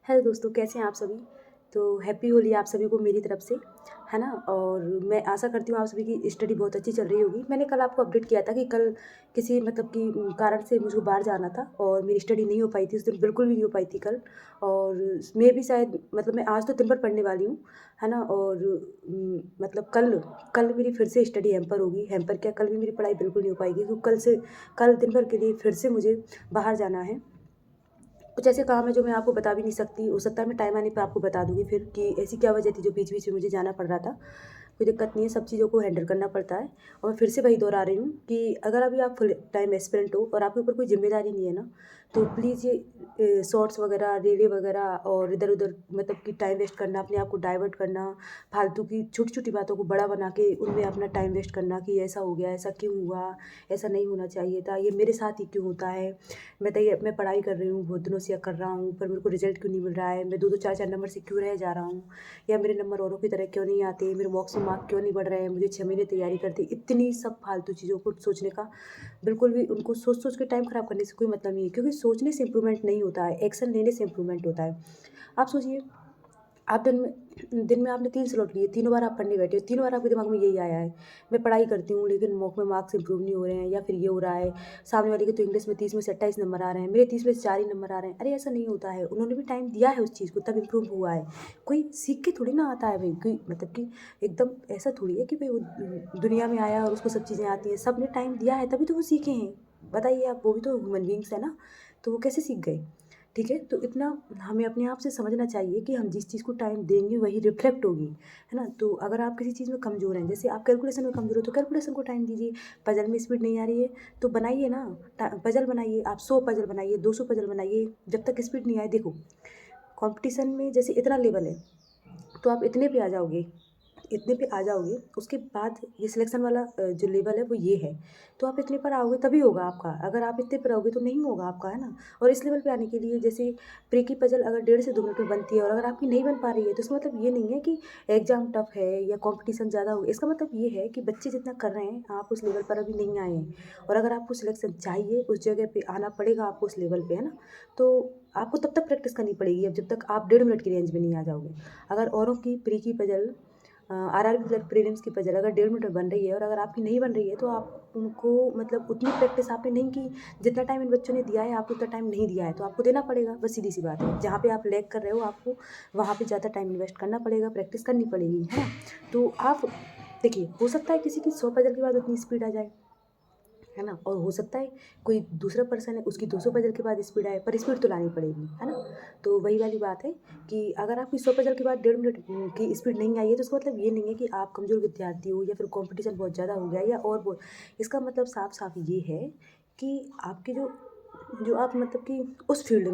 Hello दोस्तों, कैसे हैं आप सभी। तो हैप्पी होली आप सभी को मेरी तरफ से, है ना। और मैं आशा करती हूँ आप सभी की स्टडी बहुत अच्छी चल रही होगी। मैंने कल आपको अपडेट किया था कि कल किसी मतलब कि कारण से मुझको बाहर जाना था और मेरी स्टडी नहीं हो पाई थी उस दिन, बिल्कुल भी नहीं हो पाई थी कल। और मैं भी शायद मतलब मैं आज तो दिन भर पढ़ने वाली हूँ, है ना। और मतलब कल कल मेरी फिर से स्टडी हैम्पर होगी। हैम्पर क्या, कल भी मेरी पढ़ाई बिल्कुल नहीं हो पाएगी क्योंकि कल दिन भर के लिए फिर से मुझे बाहर जाना है। कुछ ऐसे काम है जो मैं आपको बता भी नहीं सकती। हो सकता है मैं टाइम आने पे आपको बता दूँगी फिर कि ऐसी क्या वजह थी जो बीच बीच में मुझे जाना पड़ रहा था। कोई दिक्कत नहीं है, सब चीज़ों को हैंडल करना पड़ता है। और मैं फिर से वही दोहरा रही हूँ कि अगर अभी आप फुल टाइम एस्पिरेंट हो और आपके ऊपर कोई ज़िम्मेदारी नहीं है ना, तो प्लीज़ ये शॉर्ट्स वगैरह, रीलें वगैरह और इधर-उधर मतलब कि टाइम वेस्ट करना, अपने आप को डाइवर्ट करना, फालतू की छोटी-छोटी बातों को बड़ा बना के उनमें अपना टाइम वेस्ट करना कि ऐसा हो गया, ऐसा क्यों हुआ, ऐसा नहीं होना चाहिए था, ये मेरे साथ ही क्यों होता है। मैं पढ़ाई कर रही हूँ, बहुत दिनों से कर रहा हूँ, पर मेरे को रिज़ल्ट क्यों नहीं मिल रहा है, मैं 2-2 4-4 नंबर से क्यों रह जा रहा हूँ, या मेरे नंबर औरों की तरह क्यों नहीं आते, मेरे मॉक्स में मार्क क्यों नहीं बढ़ रहे हैं, मुझे 6 महीने तैयारी करते। इतनी सब फालतू चीज़ों को सोचने का बिल्कुल भी, उनको सोच-सोच के टाइम ख़राब करने से कोई मतलब नहीं है, क्योंकि सोचने से इम्प्रूवमेंट नहीं होता है, एक्शन लेने से इम्प्रूवमेंट होता है। आप सोचिए, आप दिन में आपने 3 स्लॉट लिए, तीनों बार आप पढ़ने बैठे हो, तीनों बार आपके दिमाग में यही आया है, मैं पढ़ाई करती हूँ लेकिन मॉक में मार्क्स इंप्रूव नहीं हो रहे हैं, या फिर ये हो रहा है, सामने वाले के तो इंग्लिश में 30 में से 28 नंबर आ रहे हैं, मेरे 30 में से 4 ही नंबर आ रहे हैं। अरे ऐसा नहीं होता है, उन्होंने भी टाइम दिया है उस चीज़ को तब इंप्रूव हुआ है। कोई सीख के थोड़ी ना आता है भाई, कोई मतलब कि एकदम ऐसा थोड़ी है कि भाई वो दुनिया में आया और उसको सब चीज़ें आती हैं। सबने टाइम दिया है तभी तो वो सीखे हैं। बताइए आप, वो भी तो ह्यूमन बीइंग्स है ना, तो वो कैसे सीख गए? ठीक है, तो इतना हमें अपने आप से समझना चाहिए कि हम जिस चीज़ को टाइम देंगे वही रिफ्लेक्ट होगी, है ना। तो अगर आप किसी चीज़ में कमज़ोर हैं, जैसे आप कैलकुलेशन में कमज़ोर हो तो कैलकुलेशन को टाइम दीजिए। पजल में स्पीड नहीं आ रही है तो बनाइए ना, पजल बनाइए, आप 100 पजल बनाइए, 200 पजल बनाइए, जब तक स्पीड नहीं आए। देखो, कंपटीशन में जैसे इतना लेवल है तो आप इतने पे आ जाओगे, इतने पे आ जाओगे, उसके बाद ये सिलेक्शन वाला जो लेवल है वो ये है, तो आप इतने पर आओगे तभी होगा आपका। अगर आप इतने पर रहोगे तो नहीं होगा आपका, है ना। और इस लेवल पे आने के लिए जैसे प्री की पजल अगर 1.5 से 2 मिनट में बनती है और अगर आपकी नहीं बन पा रही है तो इसका मतलब ये नहीं है कि एग्ज़ाम टफ है या कॉम्पिटिशन ज़्यादा हो। इसका मतलब ये है कि बच्चे जितना कर रहे हैं आप उस लेवल पर अभी नहीं आए हैं, और अगर आपको सिलेक्शन चाहिए उस जगह पे आना पड़ेगा आपको उस लेवल पे, है ना। तो आपको तब तक प्रैक्टिस करनी पड़ेगी, अब जब तक आप 1.5 मिनट की रेंज में नहीं आ जाओगे। अगर औरों की प्री की पजल आरआरबी क्लर्क प्रीलिम्स की पजल अगर 1.5 मिनट में बन रही है और अगर आपकी नहीं बन रही है तो आप उनको मतलब उतनी प्रैक्टिस आपने नहीं की, जितना टाइम इन बच्चों ने दिया है आपको उतना टाइम नहीं दिया है, तो आपको देना पड़ेगा। बस सीधी सी बात है, जहाँ पे आप लैग कर रहे हो आपको वहाँ पे ज़्यादा टाइम इन्वेस्ट करना पड़ेगा, प्रैक्टिस करनी पड़ेगी, है ना। तो आप देखिए, हो सकता है किसी की 100 पजल के बाद उतनी स्पीड आ जाए, है ना। और हो सकता है कोई दूसरा पर्सन है उसकी 200 पजल के बाद स्पीड आए, पर स्पीड तो लानी पड़ेगी, है ना। तो वही वाली बात है कि अगर आपकी 100 पजल के बाद 1.5 मिनट की स्पीड नहीं आई है तो इसका मतलब ये नहीं है कि आप कमज़ोर विद्यार्थी हो या फिर कंपटीशन बहुत ज़्यादा हो गया या और बहुत। इसका मतलब साफ साफ ये है कि आपके जो जो आप मतलब कि उस फील्ड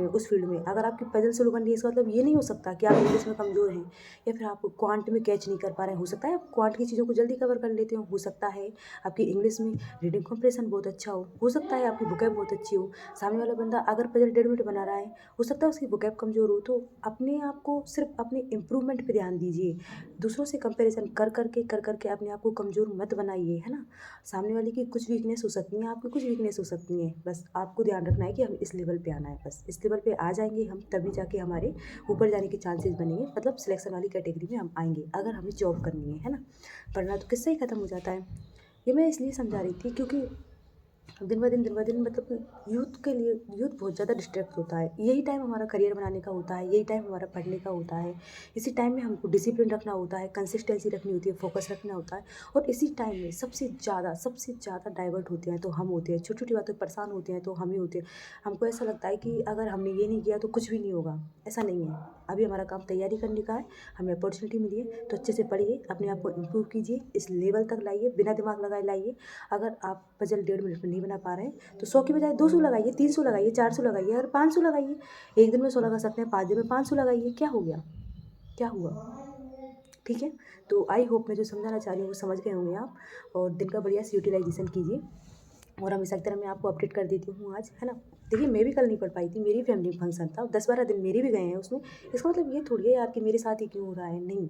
में अगर आपकी पजल स्लो बन रही है, इसका मतलब ये नहीं हो सकता कि आप इंग्लिश में कमज़ोर हैं या फिर आप क्वांट में कैच नहीं कर पा रहे हैं। हो सकता है आप क्वांट की चीज़ों को जल्दी कवर कर लेते हो सकता है आपकी इंग्लिश में रीडिंग कॉम्प्रेशन बहुत अच्छा हो सकता है आपकी वोकैब बहुत अच्छी हो। सामने वाला बंदा अगर पजल 1.5 मिनट बना रहा है, हो सकता है उसकी वोकैब कमज़ोर हो। तो अपने आप को सिर्फ अपने इम्प्रूवमेंट पे ध्यान दीजिए, दूसरों से कंपैरिजन कर करके अपने आप को कमज़ोर मत बनाइए, है ना। सामने वाले की कुछ वीकनेस हो सकती हैं, आपकी कुछ वीकनेस हो सकती हैं, बस आपको ध्यान रखना है कि हम इस लेवल पे आना है। बस इस लेवल पे आ जाएंगे हम तभी जाके हमारे ऊपर जाने के चांसेस बनेंगे, मतलब सिलेक्शन वाली कैटेगरी में हम आएंगे अगर हमें जॉब करनी है ना। वरना तो किस्सा ही ख़त्म हो जाता है। ये मैं इसलिए समझा रही थी क्योंकि दिन ब दिन मतलब यूथ के लिए यूथ बहुत ज़्यादा डिस्ट्रैक्ट होता है। यही टाइम हमारा करियर बनाने का होता है, यही टाइम हमारा पढ़ने का होता है। इसी टाइम में हमको डिसिप्लिन रखना होता है, कंसिस्टेंसी रखनी होती है, फोकस रखना होता है। और इसी टाइम में सबसे ज़्यादा डाइवर्ट होते हैं तो हम होते हैं, छोटी-छोटी बातों पर परेशान होते हैं तो हम ही होते हैं। हमको ऐसा लगता है कि अगर हमने ये नहीं किया तो कुछ भी नहीं होगा, ऐसा नहीं है। अभी हमारा काम तैयारी करने का है, हमें अपॉर्चुनिटी मिली है तो अच्छे से पढ़िए, अपने आप को इम्प्रूव कीजिए, इस लेवल तक लाइए, बिना दिमाग लगाए लाइए। अगर आप पजल 1.5 मिनट में नहीं बना पा रहे हैं तो 100 की बजाय 200 लगाइए, 300 लगाइए, 400 लगाइए और 500 लगाइए। एक दिन में 100 लगा सकते हैं, 5 दिन में 500 लगाइए, क्या हो गया, क्या हुआ। ठीक है, तो आई होप मैं जो समझाना चाह रही हूँ वो समझ गए होंगे आप, और दिन का बढ़िया से यूटिलाइजेशन कीजिए। और हमेशा की तरह मैं आपको अपडेट कर देती हूँ आज, है ना। देखिए, मैं भी कल नहीं पढ़ पाई थी, मेरी फैमिली फंक्शन था, 10-12 दिन मेरे भी गए हैं उसमें। इसका मतलब ये थोड़ी है यार कि मेरे साथ ही क्यों हो रहा है, नहीं।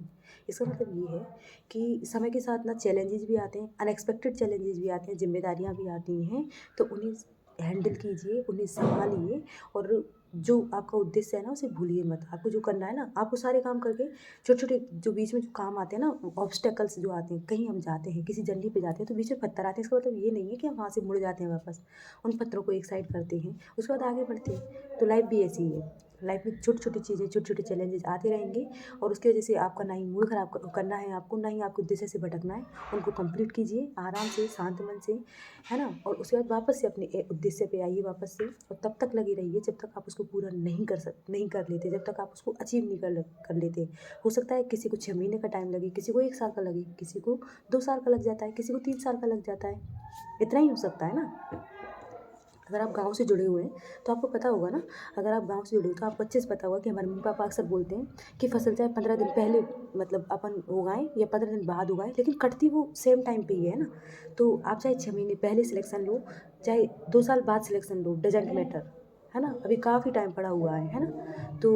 इसका मतलब ये है कि समय के साथ ना चैलेंजेस भी आते हैं, अनएक्सपेक्टेड चैलेंजेस भी आते हैं, जिम्मेदारियाँ भी आती हैं, तो उन्हें हैंडल कीजिए, उन्हें सँभालिए और जो आपका उद्देश्य है ना उसे भूलिए मत। आपको जो करना है ना, आपको सारे काम करके छोटे-छोटे जो बीच में जो काम आते हैं ना, ऑब्स्टेकल्स जो आते हैं, कहीं हम जाते हैं, किसी जर्नी पे जाते हैं तो बीच में पत्थर आते हैं, इसका मतलब ये नहीं है कि हम वहाँ से मुड़ जाते हैं वापस। उन पत्थरों को एक साइड करते हैं, उसके बाद आगे बढ़ते हैं। तो लाइफ़ भी ऐसी ही है। लाइफ़ में छोटी-छोटी चीज़ें, छोटे-छोटे चैलेंजेस आते रहेंगे और उसकी वजह से आपका ना ही मूड ख़राब करना है आपको, ना ही आपको उद्देश्य से भटकना है। उनको कंप्लीट कीजिए आराम से, शांत मन से, है ना? और उसके बाद वापस से अपने उद्देश्य पे आइए वापस से, और तब तक लगे रहिए जब तक आप उसको पूरा नहीं कर लेते, जब तक आप उसको अचीव नहीं कर लेते। हो सकता है किसी को 6 महीने का टाइम लगे, किसी को 1 साल का लगे, किसी को 2 साल का लग जाता है, किसी को 3 साल का लग जाता है। इतना ही हो सकता है ना। अगर आप गाँव से जुड़े हुए हैं तो आपको पता होगा ना, अगर आप गाँव से जुड़े हो तो आपको अच्छे से पता होगा कि हमारे मम्मी-पापा अक्सर बोलते हैं कि फसल चाहे 15 दिन पहले मतलब अपन उगाएँ या 15 दिन बाद उगाएँ, लेकिन कटती वो सेम टाइम पे ही है ना। तो आप चाहे 6 महीने पहले सिलेक्शन लो, चाहे 2 साल बाद सिलेक्शन लो, डज़न्ट मैटर, है ना? अभी काफ़ी टाइम पड़ा हुआ है ना? तो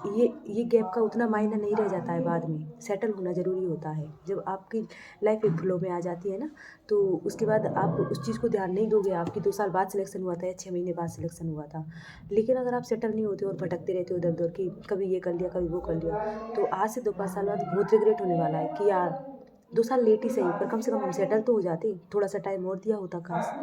ये गैप का उतना मायने नहीं रह जाता है बाद में, सेटल होना ज़रूरी होता है। जब आपकी लाइफ़ एक फ्लो में आ जाती है ना, तो उसके बाद आप उस चीज़ को ध्यान नहीं दोगे। आपकी 2 साल बाद सिलेक्शन हुआ था या 6 महीने बाद सिलेक्शन हुआ था। लेकिन अगर आप सेटल नहीं होते और भटकते रहते हो इधर-उधर कि कभी ये कर लिया, कभी वो कर लिया, तो आज से 2-5 साल बाद बहुत रिग्रेट होने वाला है कि यार 2 साल लेट ही सही, पर कम से कम हम सेटल तो हो जाते, थोड़ा-सा टाइम और दिया होता काश।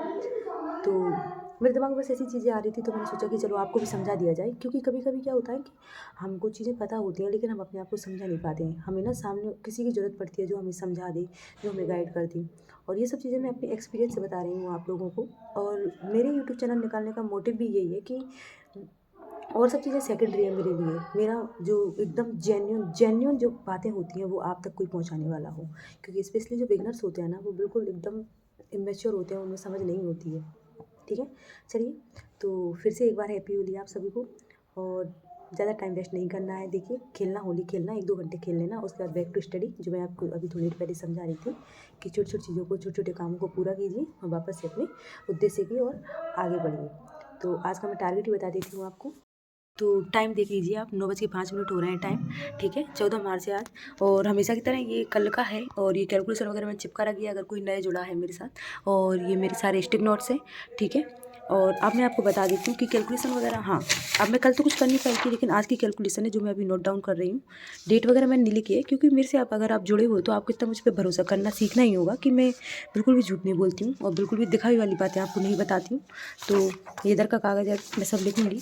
तो मेरे दिमाग में बस ऐसी चीज़ें आ रही थी, तो मैंने सोचा कि चलो आपको भी समझा दिया जाए, क्योंकि कभी-कभी क्या होता है कि हमको चीज़ें पता होती हैं लेकिन हम अपने आप को समझा नहीं पाते हैं। हमें ना सामने किसी की ज़रूरत पड़ती है जो हमें समझा दे, जो हमें गाइड कर दे। और ये सब चीज़ें मैं अपने एक्सपीरियंस से बता रही हूँ आप लोगों को। और मेरे यूट्यूब चैनल निकालने का मोटिव भी यही है कि और सब चीज़ें सेकेंडरी है मेरे लिए। मेरा जो एकदम जेन्युइन जो बातें होती हैं वो आप तक कोई पहुँचाने वाला हो। क्योंकि स्पेशली जो बिगिनर्स होते हैं ना, वो बिल्कुल एकदम इमैच्योर होते हैं, उन्हें समझ नहीं होती है। ठीक है? चलिए, तो फिर से एक बार हैप्पी होली आप सभी को। और ज़्यादा टाइम वेस्ट नहीं करना है। देखिए, खेलना, होली खेलना, 1-2 घंटे खेल लेना, उसके बाद बैक टू स्टडी, जो मैं आपको अभी थोड़ी देर पहले समझा रही थी कि छोटी-छोटी चीज़ों को, छोटे-छोटे कामों को पूरा कीजिए और वापस से अपने उद्देश्य की ओर आगे बढ़िए। तो आज का मैं टारगेट ही बता देती हूँ आपको। तो टाइम देख लीजिए आप, 9:05 हो रहे हैं टाइम, ठीक है? 14 मार्च है आज। और हमेशा की तरह ये कल का है, और ये कैलकुलेशन वगैरह मैंने चिपका रखी है अगर कोई नया जुड़ा है मेरे साथ। और ये मेरे सारे स्टिक नोट्स हैं, ठीक है? और अब मैं आपको बता देती हूँ कि कैलकुलेशन वगैरह, हाँ, अब मैं कल तो कुछ कर नहीं पाई थी, लेकिन आज की कैलकुलेशन है जो मैं अभी नोट डाउन कर रही हूँ। डेट वगैरह मैंने नहीं लिखी है, क्योंकि मेरे से अगर आप जुड़े हो तो आपको इतना मुझ पर भरोसा करना सीखना ही होगा कि मैं बिल्कुल भी झूठ नहीं बोलती हूँ और बिल्कुल भी दिखाई वाली बातें आपको नहीं बताती हूँ। तो ये इधर का कागज़ है, मैं सब लिखूँगी,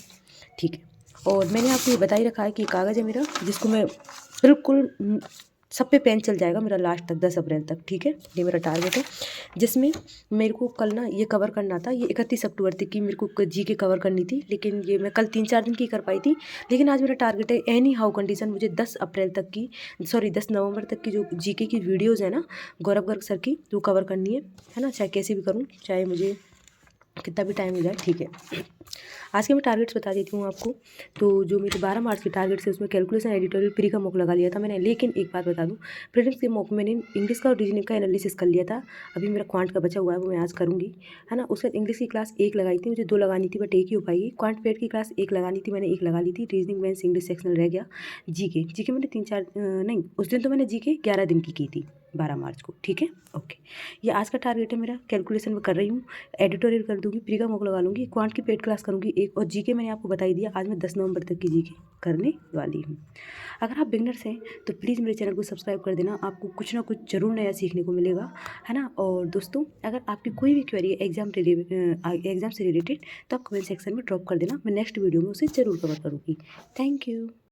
ठीक है? और मैंने आपको ये बता ही रखा है कि कागज़ है मेरा, जिसको मैं बिल्कुल सब पे पेन चल जाएगा मेरा लास्ट तक, 10 अप्रैल तक, ठीक है? ये मेरा टारगेट है, जिसमें मेरे को कल ना ये कवर करना था। ये 31 अक्टूबर तक की मेरे को जीके कवर करनी थी, लेकिन ये मैं कल 3-4 दिन की कर पाई थी। लेकिन आज मेरा टारगेट है एनी हाउ कंडीशन मुझे 10 अप्रैल तक की, सॉरी 10 नवंबर तक की जो जीके की वीडियोज़ है ना गौरव गर्ग सर की, वो कवर करनी है ना? चाहे कैसे भी करूँ, चाहे मुझे कितना भी टाइम हो जाए, ठीक है? आज के मैं टारगेट्स बता देती हूँ आपको। तो जो मेरे 12 मार्च के टारगेट्स है उसमें कैलकुलेशन, एडिटोरियल, प्री का मॉक लगा लिया था मैंने। लेकिन एक बात बता दूँ, प्रीलिम्स के मॉक मैंने इंग्लिश का और रीजनिंग का एनालिसिस कर लिया था। अभी मेरा क्वांट का बचा हुआ है, वो मैं आज करूँगी, है ना? उसके बाद इंग्लिश की क्लास 1 लगाई थी, मुझे 2 लगानी थी बट 1 ही हो पाएगी। क्वांट पेड की क्लास 1 लगानी थी, मैंने 1 लगा ली थी। रीजनिंग, मैथ्स, इंग्लिश सेक्शनल रह गया। जीके मैंने 3-4 नहीं, उस दिन तो मैंने जीके 11 दिन की थी, 12 मार्च को, ठीक है? ओके, ये आज का टारगेट है मेरा। कैलकुलेशन में कर रही हूँ, एडिटोरियल कर दूँगी, प्री का मॉक लगा लूँगी, क्वांट की पेड क्लास करूँगी एक, और जीके मैंने आपको बता ही दिया। आज मैं 10 नवंबर तक की जीके करने वाली हूँ। अगर आप बिगनर्स हैं तो प्लीज़ मेरे चैनल को सब्सक्राइब कर देना, आपको कुछ ना कुछ ज़रूर नया सीखने को मिलेगा, है ना? और दोस्तों, अगर आपकी कोई भी क्वेरी है एग्ज़ाम से रिलेटेड, तो आप कमेंट सेक्शन में ड्रॉप कर देना, मैं नेक्स्ट वीडियो में उसे ज़रूर कवर करूँगी। Thank you.